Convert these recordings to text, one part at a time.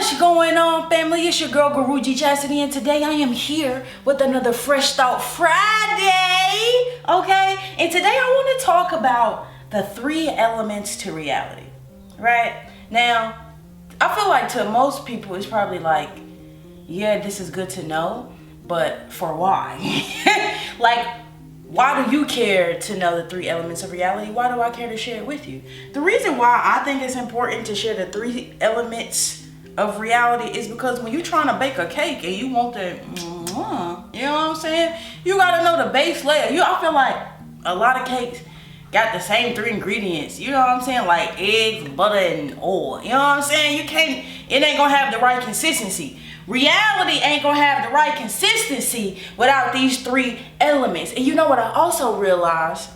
What's going on, family? It's your girl Guruji Chastity, and today I am here with another Fresh Thought Friday. Okay, and today I want to talk about the 3 elements to reality. Right now, I feel like to most people it's probably like, yeah, this is good to know, but for why? Like, why do you care to know the 3 elements of reality? Why do I care to share it with you? The reason why I think it's important to share the 3 elements of reality is because when you're trying to bake a cake and you want the, you know what I'm saying? You gotta know the base layer. I feel like a lot of cakes got the same 3 ingredients. You know what I'm saying? Like eggs, butter, and oil. You know what I'm saying? It ain't gonna have the right consistency. Reality ain't gonna have the right consistency without these 3 elements. And you know what I also realized?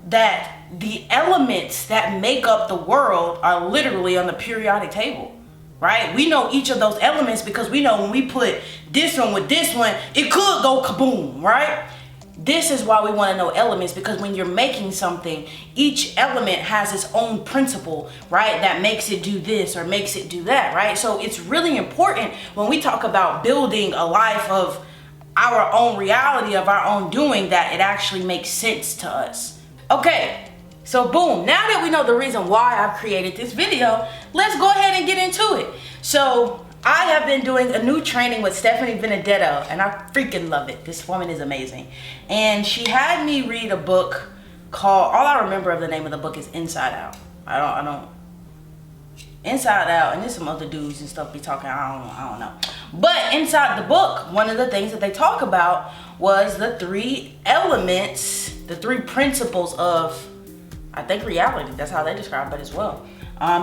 That the elements that make up the world are literally on the periodic table. Right? We know each of those elements because we know when we put this one with this one, it could go kaboom, right? This is why we want to know elements, because when you're making something, each element has its own principle, right? That makes it do this or makes it do that, right? So it's really important when we talk about building a life of our own reality, of our own doing, that it actually makes sense to us. Okay. So boom, now that we know the reason why I've created this video, let's go ahead and get into it. So I have been doing a new training with Stephanie Benedetto, and I freaking love it. This woman is amazing. And she had me read a book called, all I remember of the name of the book is Inside Out. I don't, Inside Out, and there's some other dudes and stuff be talking, I don't know. But inside the book, one of the things that they talk about was the 3 elements, the 3 principles of, I think, reality. That's how they describe it as well.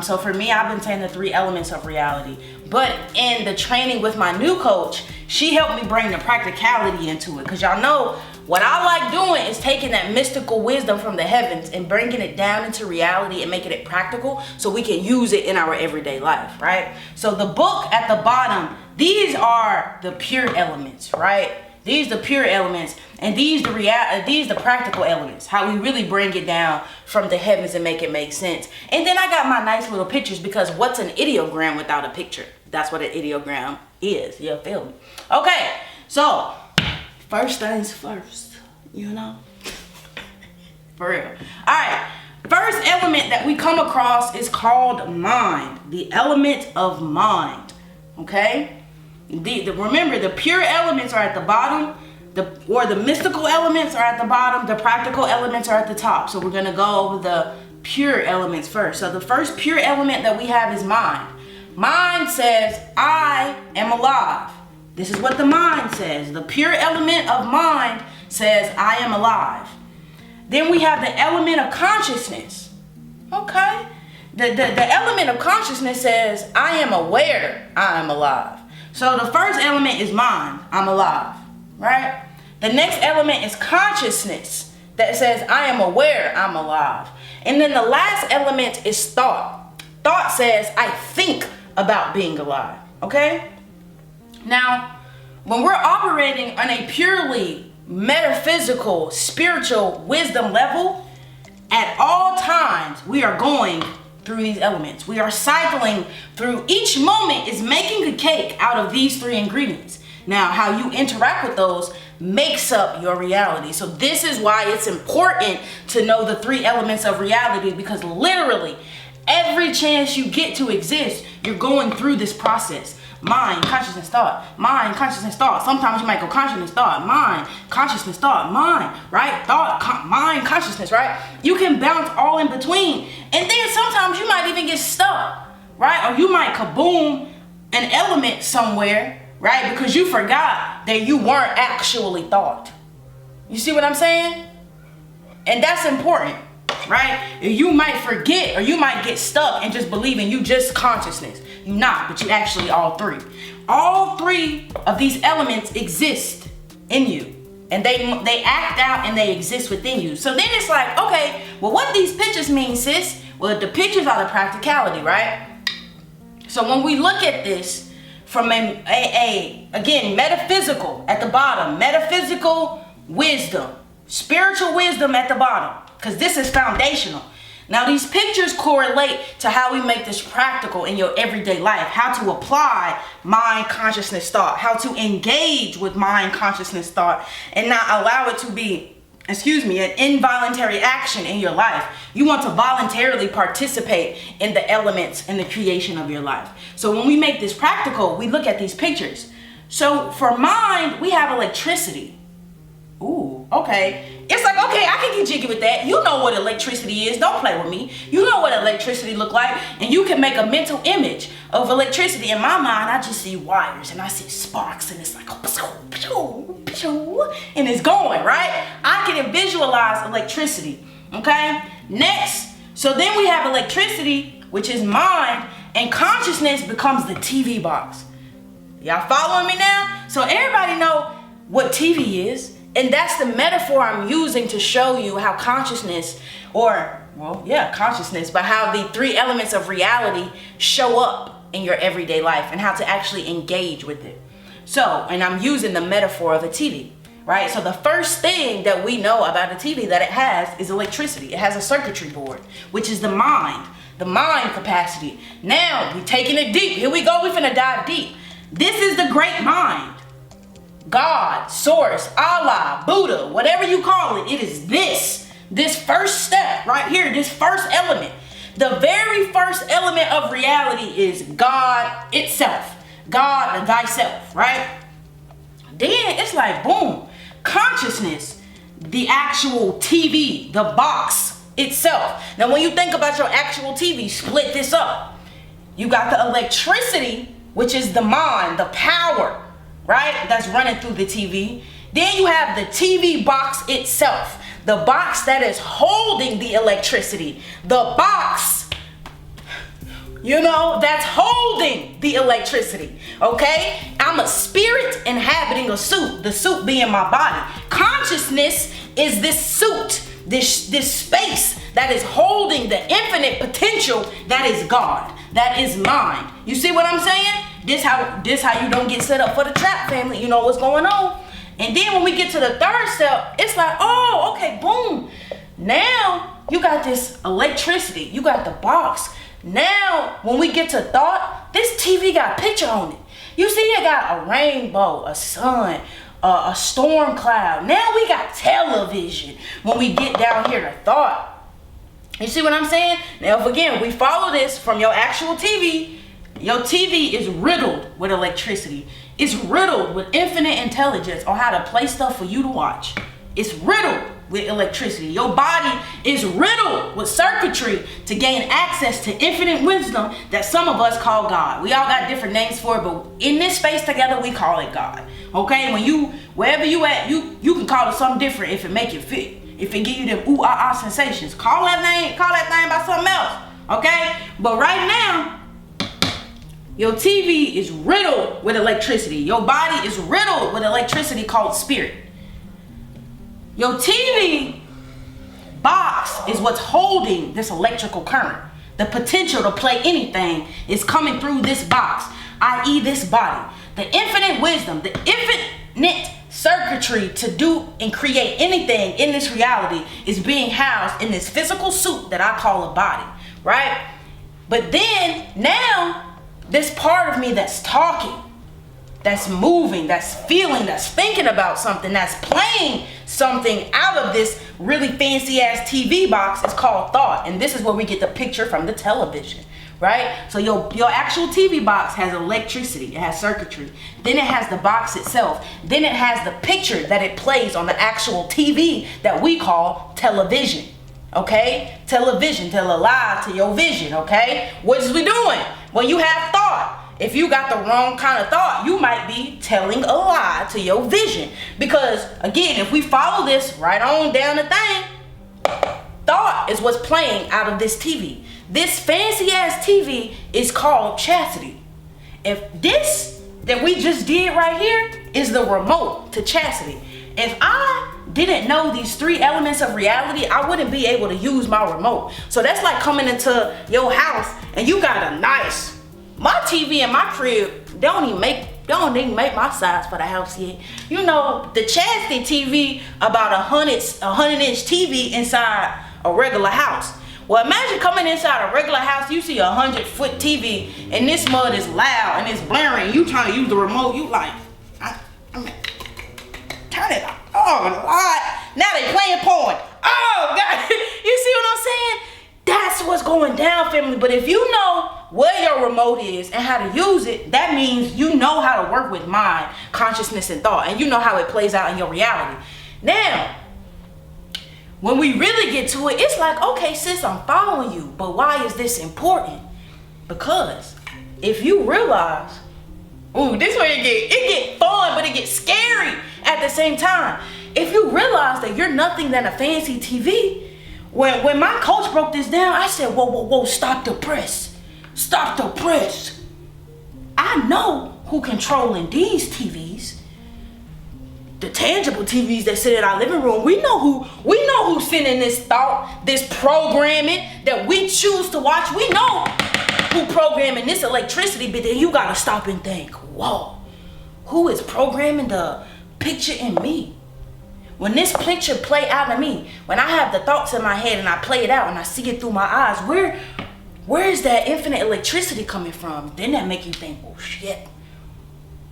So for me, I've been saying the 3 elements of reality. But in the training with my new coach, she helped me bring the practicality into it. Because y'all know what I like doing is taking that mystical wisdom from the heavens and bringing it down into reality and making it practical so we can use it in our everyday life, right? So the book at the bottom, these are the pure elements, right? These the pure elements, and these the practical elements, how we really bring it down from the heavens and make it make sense. And then I got my nice little pictures, because what's an ideogram without a picture? That's what an ideogram is. You feel me? Okay, so first things first, you know? For real. All right, first element that we come across is called mind, the element of mind, okay? Remember, the pure elements are at the bottom, the mystical elements are at the bottom, the practical elements are at the top. So we're going to go over the pure elements first. So the first pure element that we have is mind. Mind says, I am alive. This is what the mind says. The pure element of mind says, I am alive. Then we have the element of consciousness. Okay? The element of consciousness says, I am aware I am alive. So the first element is mind, I'm alive, right? The next element is consciousness that says I am aware I'm alive. And then the last element is thought. Thought says I think about being alive, okay? Now, when we're operating on a purely metaphysical, spiritual wisdom level, at all times we are going through these elements. We are cycling through. Each moment is making a cake out of these 3 ingredients. Now, how you interact with those makes up your reality. So this is why it's important to know the 3 elements of reality, because literally every chance you get to exist, you're going through this process. Mind, consciousness, thought. Mind, consciousness, thought. Sometimes you might go consciousness, thought, mind, consciousness, thought, mind, right? Thought, mind, consciousness, right? You can bounce all in between. And then sometimes you might even get stuck, right? Or you might kaboom an element somewhere, right? Because you forgot that you weren't actually thought. You see what I'm saying? And that's important, right? You might forget, or you might get stuck and just believing you just consciousness. You're not, but you actually all 3. All 3 of these elements exist in you, and they act out and they exist within you. So then it's like, okay, well, what these pictures mean, sis? Well, the pictures are the practicality, right? So when we look at this from again, metaphysical at the bottom, metaphysical wisdom, spiritual wisdom at the bottom, because this is foundational. Now these pictures correlate to how we make this practical in your everyday life, how to apply mind, consciousness, thought, how to engage with mind, consciousness, thought, and not allow it to be, an involuntary action in your life. You want to voluntarily participate in the elements in the creation of your life. So when we make this practical, we look at these pictures. So for mind, we have electricity. Ooh, okay. It's like, okay, I can get jiggy with that. You know what electricity is. Don't play with me. You know what electricity look like. And you can make a mental image of electricity. In my mind, I just see wires and I see sparks and it's like, and it's going, right? I can visualize electricity, okay? Next, so then we have electricity, which is mind, and consciousness becomes the TV box. Y'all following me now? So everybody know what TV is. And that's the metaphor I'm using to show you how consciousness, consciousness, but how the three elements of reality show up in your everyday life and how to actually engage with it. So, and I'm using the metaphor of a TV, right? So the first thing that we know about a TV that it has is electricity. It has a circuitry board, which is the mind capacity. Now, we're taking it deep. Here we go. We're finna dive deep. This is the great mind. God, source, Allah, Buddha, whatever you call it, it is this first step right here, this first element. The very first element of reality is God itself, God thyself, right? Then it's like, boom, consciousness, the actual TV, the box itself. Now, when you think about your actual TV, split this up. You got the electricity, which is the mind, the power, right? That's running through the TV. Then you have the TV box itself, the box that is holding the electricity, the box, that's holding the electricity, okay? I'm a spirit inhabiting a suit, the suit being my body. Consciousness is this suit, this space that is holding the infinite potential that is God, that is mind. You see what I'm saying? This how you don't get set up for the trap, family. You know what's going on. And then when we get to the third step, it's like, oh, okay, boom. Now you got this electricity. You got the box. Now when we get to thought, this TV got a picture on it. You see it got a rainbow, a sun, a storm cloud. Now we got television when we get down here to thought. You see what I'm saying? Now if again, we follow this from your actual TV, your TV is riddled with electricity. It's riddled with infinite intelligence on how to play stuff for you to watch. It's riddled with electricity. Your body is riddled with circuitry to gain access to infinite wisdom that some of us call God. We all got different names for it, but in this space together, we call it God. Okay? Wherever you at, you can call it something different if it make it fit. If it give you them ooh, ah, ah sensations. Call that thing by something else. Okay? But right now, your TV is riddled with electricity. Your body is riddled with electricity called spirit. Your TV box is what's holding this electrical current. The potential to play anything is coming through this box, i.e. this body. The infinite wisdom, the infinite circuitry to do and create anything in this reality is being housed in this physical suit that I call a body, right? But then now, this part of me that's talking, that's moving, that's feeling, that's thinking about something, that's playing something out of this really fancy ass TV box is called thought. And this is where we get the picture from the television, right? So your actual TV box has electricity, it has circuitry. Then it has the box itself. Then it has the picture that it plays on the actual TV that we call television. Okay? Television, tell a lie to your vision, okay? What is we doing? When you have thought, if you got the wrong kind of thought, you might be telling a lie to your vision. Because, again, if we follow this right on down the thing, thought is what's playing out of this TV. This fancy-ass TV is called chastity. If this that we just did right here is the remote to chastity, if I didn't know these three elements of reality, I wouldn't be able to use my remote. So that's like coming into your house and you got a my TV in my crib, they don't even make my size for the house yet. You know, the chastity TV about a 100-inch TV inside a regular house. Well, imagine coming inside a regular house, you see a 100-foot TV, and this mud is loud and it's blaring. You trying to use the remote, you like, turn it off. Oh, Lord. Now they playing porn. Oh, God. You see what I'm saying? That's what's going down, family. But if you know where your remote is and how to use it, that means you know how to work with mind, consciousness, and thought, and you know how it plays out in your reality. Now, when we really get to it, it's like, okay, sis, I'm following you, but why is this important? Because if you realize, ooh, this way it get fun, but it gets scary at the same time. If you realize that you're nothing than a fancy TV, when my coach broke this down, I said, whoa, stop the press. Stop the press. I know who controlling these TVs. The tangible TVs that sit in our living room. We know who's sending this thought, this programming that we choose to watch. We know who programming this electricity, but then you gotta stop and think, whoa, who is programming the picture in me? When this picture play out of me, when I have the thoughts in my head and I play it out and I see it through my eyes, where is that infinite electricity coming from? Then that make you think, oh shit,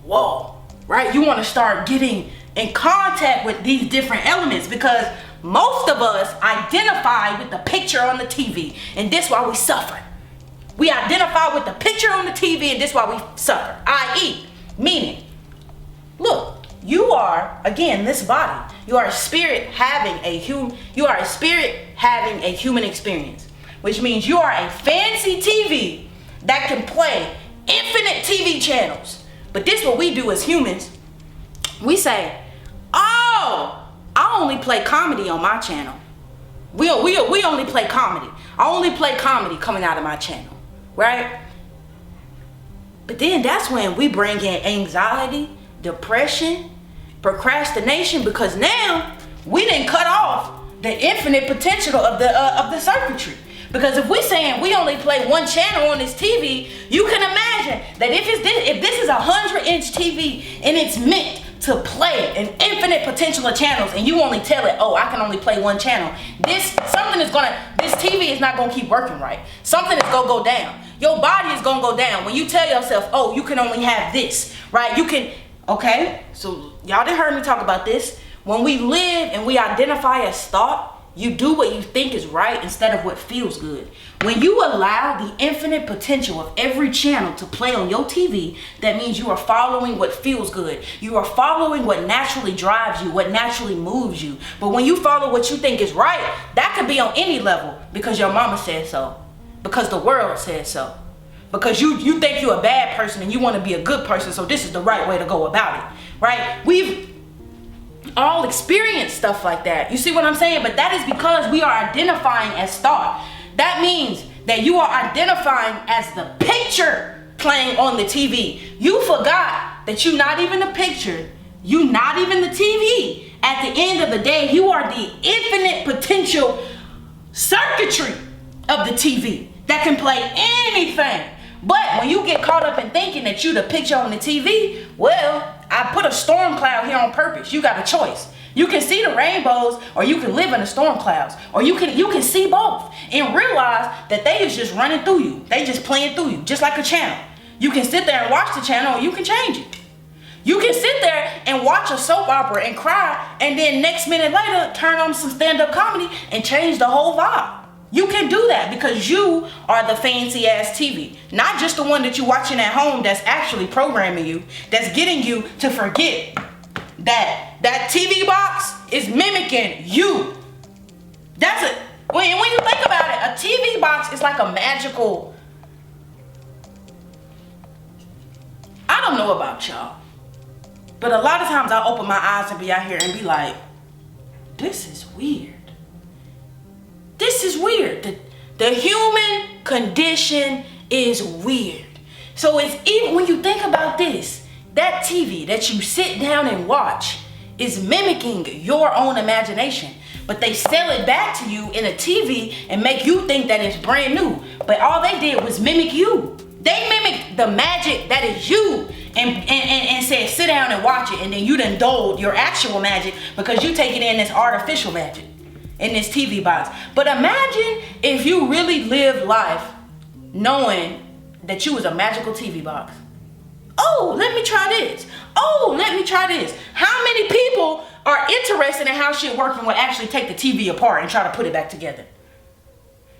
whoa, right? You want to start getting in contact with these different elements, because most of us identify with the picture on the TV, and this why we suffer. We identify with the picture on the TV, and this why we suffer. I.e., meaning, look, you are, again, this body. You are a spirit having a human experience, which means you are a fancy TV that can play infinite TV channels. But this what we do as humans. We say, oh, I only play comedy on my channel. We only play comedy. I only play comedy coming out of my channel, right? But then that's when we bring in anxiety, depression, procrastination, because now we didn't cut off the infinite potential of the circuitry. Because if we're saying we only play one channel on this TV, you can imagine that if this is a 100-inch TV and it's meant to play an infinite potential of channels, and you only tell it, oh, I can only play one channel, this TV is not gonna keep working right. Something is gonna go down. Your body is gonna go down when you tell yourself, oh, you can only have this, right? Okay, so y'all done heard me talk about this. When we live and we identify as thought, you do what you think is right instead of what feels good. When you allow the infinite potential of every channel to play on your TV, that means you are following what feels good. You are following what naturally drives you, what naturally moves you. But when you follow what you think is right, that could be on any level, because your mama said so, because the world said so, because you think you're a bad person and you want to be a good person, so this is the right way to go about it, right? We've all experienced stuff like that. You see what I'm saying? But that is because we are identifying as thought. That means that you are identifying as the picture playing on the TV. You forgot that you're not even the picture. You're not even the TV. At the end of the day, you are the infinite potential circuitry of the TV that can play anything. But when you get caught up in thinking that you the picture on the TV, well, I put a storm cloud here on purpose. You got a choice. You can see the rainbows, or you can live in the storm clouds, or you can see both and realize that they is just running through you. They just playing through you, just like a channel. You can sit there and watch the channel, or you can change it. You can sit there and watch a soap opera and cry, and then next minute later turn on some stand-up comedy and change the whole vibe. You can do that because you are the fancy ass TV, not just the one that you're watching at home that's actually programming you, that's getting you to forget that TV box is mimicking you. That's it. When you think about it, a TV box is like a magical, I don't know about y'all, but a lot of times I open my eyes and be out here and be like, this is weird. This is weird. The human condition is weird. So it's even when you think about this, that TV that you sit down and watch is mimicking your own imagination. But they sell it back to you in a TV and make you think that it's brand new. But all they did was mimic you. They mimicked the magic that is you and said, sit down and watch it. And then you done dulled your actual magic because you take it in this artificial magic. in this TV box. But imagine if you really lived life knowing that you was a magical TV box. Oh, let me try this. Oh, let me try this. How many people are interested in how shit works and will actually take the TV apart and try to put it back together?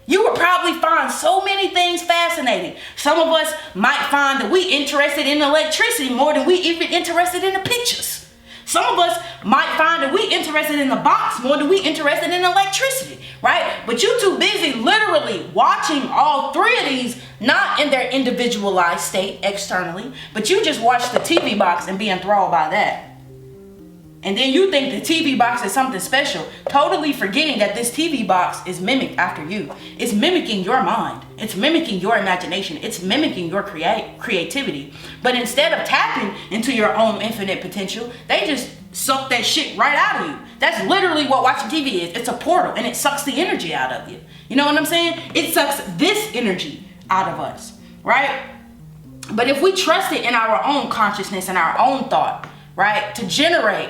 You would probably find so many things fascinating. Some of us might find that we interested in electricity more than we even interested in the pictures. Some of us might find that we interested in the box more than we interested in electricity, right? But you too busy literally watching all three of these, not in their individualized state externally, but you just watch the TV box and be enthralled by that. And then you think the TV box is something special, totally forgetting that this TV box is mimicked after you. It's mimicking your mind. It's mimicking your imagination. It's mimicking your creativity. But instead of tapping into your own infinite potential, they just suck that shit right out of you. That's literally what watching TV is. It's a portal, and it sucks the energy out of you. You know what I'm saying? It sucks this energy out of us, right? But if we trust it in our own consciousness and our own thought, right, to generate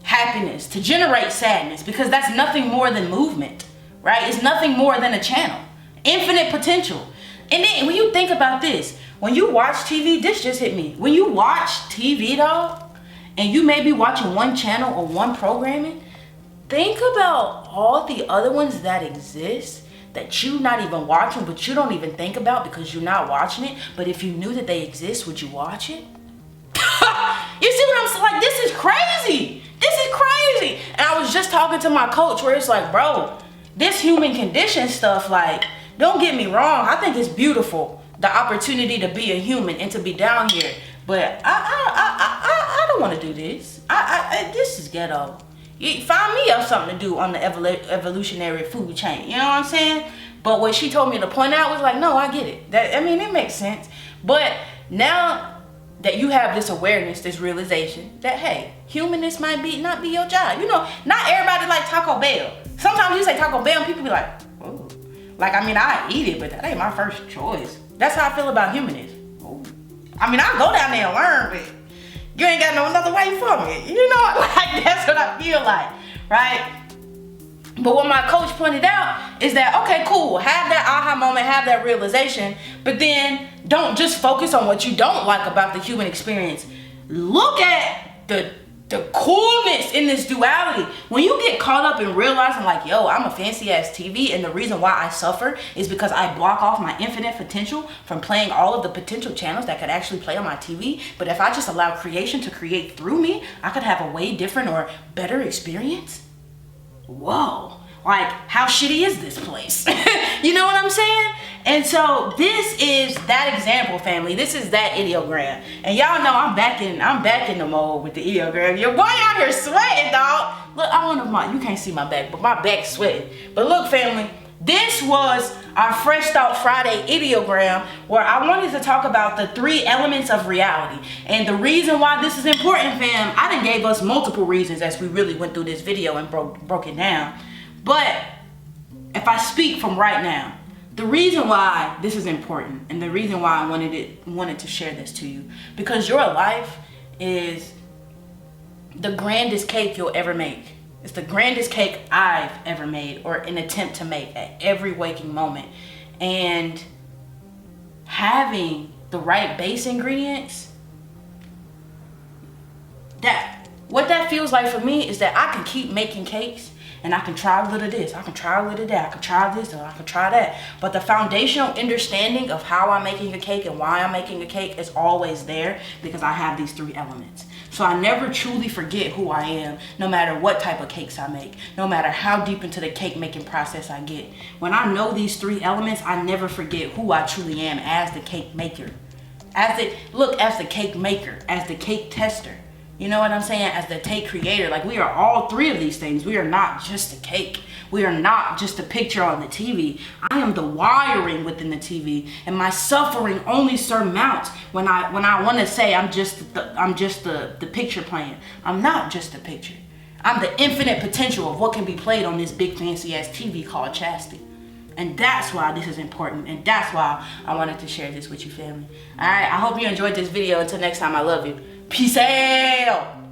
happiness, to generate sadness, because that's nothing more than movement, right? It's nothing more than a channel. Infinite potential. And then when you think about this, when you watch TV, this just hit me. When you watch TV, dog, and you may be watching one channel or one programming, think about all the other ones that exist that you're not even watching, but you don't even think about because you're not watching it. But if you knew that they exist, would you watch it? You see what I'm saying? Like, this is crazy. This is crazy. And I was just talking to my coach where it's like, bro, this human condition stuff, like, don't get me wrong. I think it's beautiful, the opportunity to be a human and to be down here. But I don't want to do this. This is ghetto. Find me up something to do on the evolutionary food chain. You know what I'm saying? But what she told me to point out was like, no, I get it. It makes sense. But now that you have this awareness, this realization that, hey, humanness might not be your job. You know, not everybody like Taco Bell. Sometimes you say Taco Bell and people be like, oh. Like, I mean, I eat it, but that ain't my first choice. That's how I feel about humanness. Oh. I mean, I'll go down there and learn, but you ain't got no another way for me. You know, like, that's what I feel like, right? But what my coach pointed out is that, okay, cool, have that aha moment, have that realization, but then don't just focus on what you don't like about the human experience. Look at the coolness in this duality. When you get caught up in realizing like, yo, I'm a fancy ass TV, and the reason why I suffer is because I block off my infinite potential from playing all of the potential channels that could actually play on my TV. But if I just allow creation to create through me, I could have a way different or better experience. Whoa, like, how shitty is this place? You know what I'm saying? And so this is that example, family. This is that ideogram. And y'all know I'm back in the mode with the ideogram. Your boy out here sweating, dog. Look, I don't know if you can't see my back, but my back's sweating. But look, family, this was our Fresh Thought Friday ideogram, where I wanted to talk about the 3 elements of reality. And the reason why this is important, fam, I done gave us multiple reasons as we really went through this video and broke it down. But if I speak from right now, the reason why this is important and the reason why I wanted to share this to you, because your life is the grandest cake you'll ever make. It's the grandest cake I've ever made, or an attempt to make, at every waking moment. And having the right base ingredients, what that feels like for me is that I can keep making cakes, and I can try a little of this, I can try a little of that, I can try this, or I can try that. But the foundational understanding of how I'm making a cake and why I'm making a cake is always there, because I have these 3 elements. So I never truly forget who I am, no matter what type of cakes I make, no matter how deep into the cake making process I get. When I know these 3 elements, I never forget who I truly am as the cake maker. As the cake maker, as the cake tester. You know what I'm saying? As the cake creator. Like, we are all 3 of these things. We are not just a cake. We are not just a picture on the TV. I am the wiring within the TV, and my suffering only surmounts when I want to say I'm just the picture playing. I'm not just a picture. I'm the infinite potential of what can be played on this big fancy ass TV called chastity. And that's why this is important, and that's why I wanted to share this with you, family. All right, I hope you enjoyed this video. Until next time, I love you. Peace out.